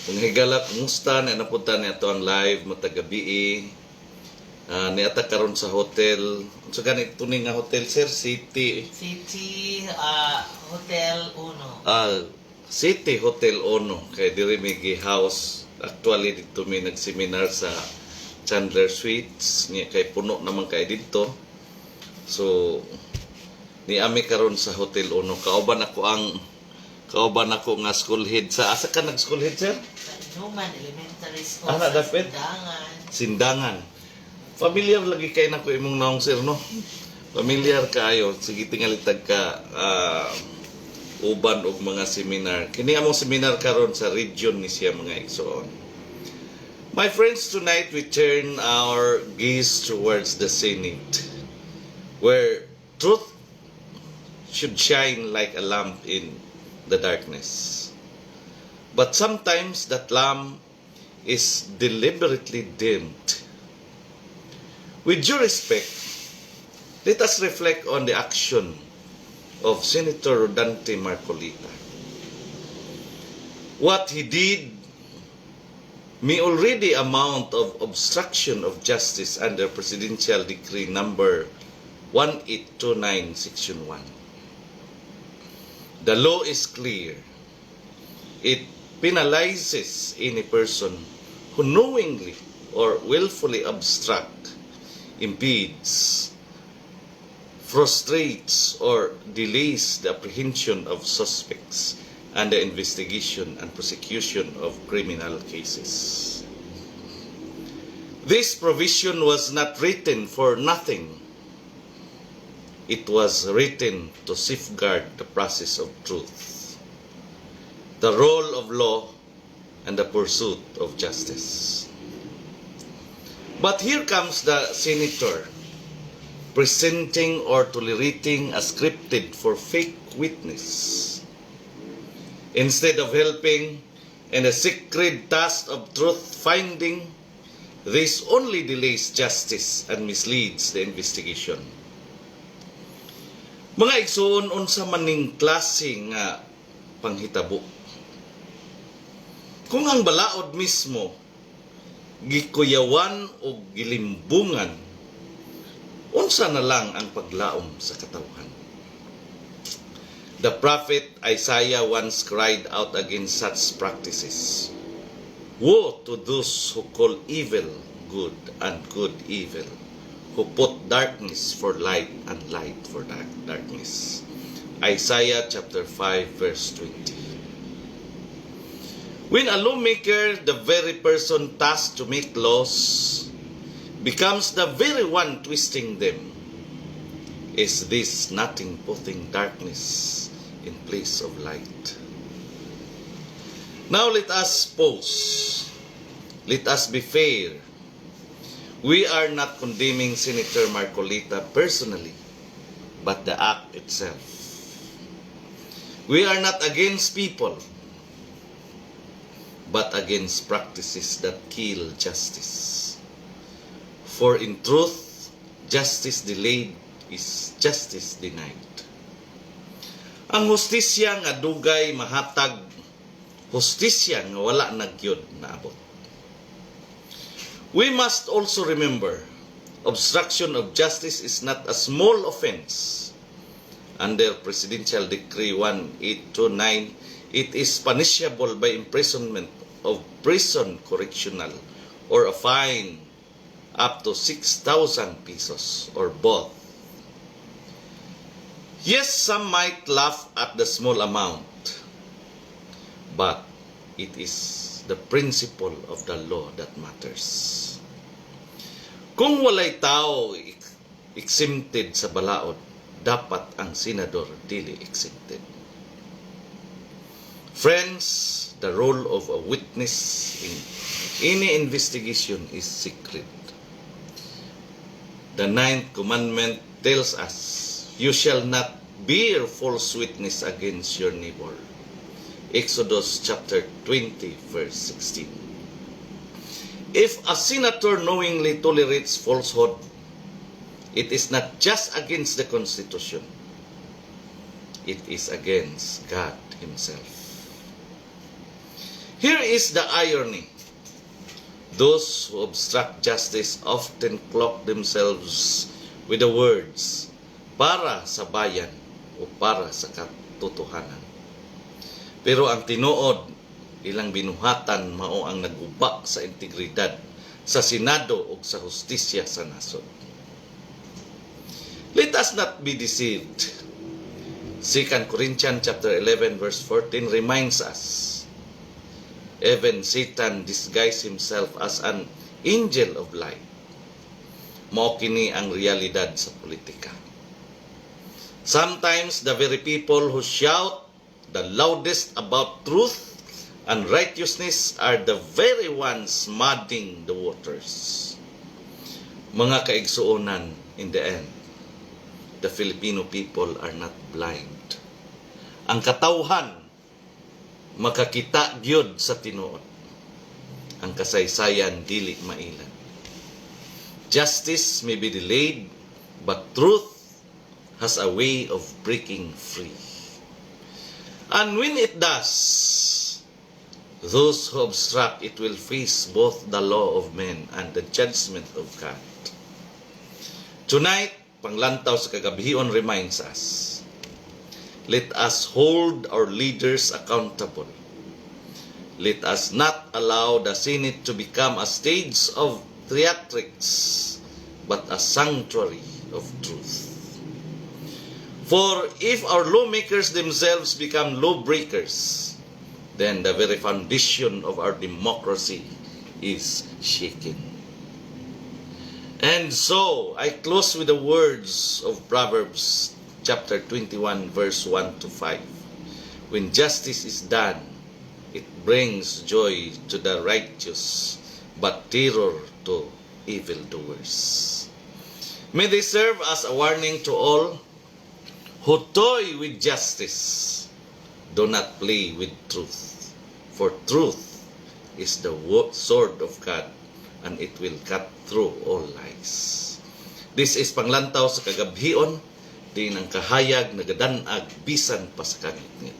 Kung higala, kumusta na napunta niya ito ang live matagabi niata karon sa hotel. So ganit tuning nga hotel sir, City Hotel Uno. City Hotel Ono kay diri may house. Actually dito may nagseminar sa Chandler Suites niya kay puno naman kay dito. So ni ami karon sa Hotel Ono. Kauban ako nga school head sa asa ka nag school head sir? Newman Elementary School. Ana dapat Sindangan. Familiar lagi kay nako imong naong sir no. Familiar kaayo. Sige tingalitag ka uban og mga seminar. Kini among seminar karon sa region ni siya mga igsoon. My friends, tonight we turn our gaze towards the Senate, where truth should shine like a lamp in the darkness. But sometimes that lamp is deliberately dimmed. With due respect, let us reflect on the action of Senator Rodante Marcolita. What he did may already amount of obstruction of justice under Presidential Decree number 1829, Section 1. The law is clear. It penalizes any person who knowingly or willfully obstruct, impedes, frustrates, or delays the apprehension of suspects and the investigation and prosecution of criminal cases. This provision was not written for nothing. It was written to safeguard the process of truth, the role of law, and the pursuit of justice. But here comes the senator presenting or tolerating a scripted for fake witness. Instead of helping in the sacred task of truth-finding, this only delays justice and misleads the investigation. Mga igsoon, unsa maning klase nga panghitabo. Kung ang balaod mismo gikuyawan o gilimbungan, unsa na lang ang paglaom sa katawhan. The prophet Isaiah once cried out against such practices. Woe to those who call evil good and good evil, who put darkness for light and light for darkness. Isaiah chapter 5 verse 20. When a lawmaker, the very person tasked to make laws, becomes the very one twisting them, is this nothing putting darkness in place of light? Now let us pause. Let us be fair. We are not condemning Senator Marcolita personally, but the act itself. We are not against people, but against practices that kill justice. For in truth, justice delayed is justice denied. Ang hustisya nga dugay mahatag, hustisya nga wala nagyod naabot. We must also remember, obstruction of justice is not a small offense. Under Presidential Decree 1829, it is punishable by imprisonment of prison correctional or a fine up to 6,000 pesos or both. Yes, some might laugh at the small amount, but it is the principle of the law that matters. Kung walay tao exempted sa balaod, dapat ang senador dili exempted. Friends, the role of a witness in any investigation is secret. The 9th commandment tells us, you shall not bear false witness against your neighbor. Exodus chapter 20 verse 16. If a senator knowingly tolerates falsehood, it is not just against the Constitution. It is against God Himself. Here is the irony. Those who obstruct justice often cloak themselves with the words, para sa bayan o para sa katotohanan. Pero ang tinuod, ilang binuhatan mao ang naguba sa integridad sa Senado o sa hustisya sa nasod. Let us not be deceived. 2 Corinthians chapter 11 verse 14 reminds us, even Satan disguised himself as an angel of light. Mao kini ang realidad sa politika. Sometimes the very people who shout the loudest about truth and righteousness are the very ones muddying the waters. Mga kaigsuonan, in the end, the Filipino people are not blind. Ang katawhan makakita gyud sa tinuod. Ang kasaysayan dili mailan. Justice may be delayed, but truth has a way of breaking free. And when it does, those who obstruct it will face both the law of men and the judgment of God. Tonight, Panglantaw sa Kagabihon reminds us, let us hold our leaders accountable. Let us not allow the Senate to become a stage of theatrics, but a sanctuary of truth. For if our lawmakers themselves become lawbreakers, then the very foundation of our democracy is shaken. And so, I close with the words of Proverbs chapter 21, verse 1 to 5. When justice is done, it brings joy to the righteous, but terror to evildoers. May they serve as a warning to all who toy with justice. Do not play with truth, for truth is the sword of God, and it will cut through all lies. This is Panglantaw sa Kagabihon, din ang kahayag nagadanag bisan pa sa kangitngit.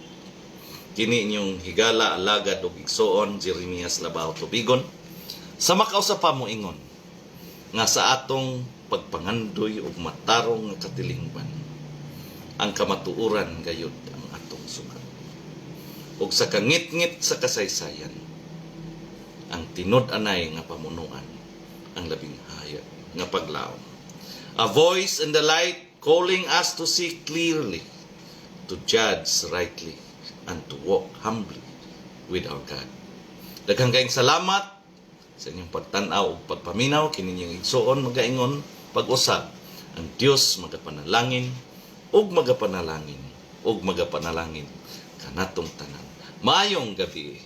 Kini inyong higala, alagad ug igsoon, Jeremias Labao Tubigon, sa makausa pa mo ingon, nga sa atong pagpangandoy ug matarong nga katilingban, ang kamatuuran gayud ang atong sugat. Ug sa kangitngit sa kasaysayan, ang tinud-anay nga pamunuan, ang labing hayag nga paglaom. A voice in the light calling us to see clearly, to judge rightly, and to walk humbly with our God. Daghang kaayong salamat sa inyong pagtanaw ug pagpaminaw kini inyong igsuon magaingon pag-usab. Ang Dios magapanalangin ug magapanalangin ug magapanalangin kanatong tanan. Maayong gabi.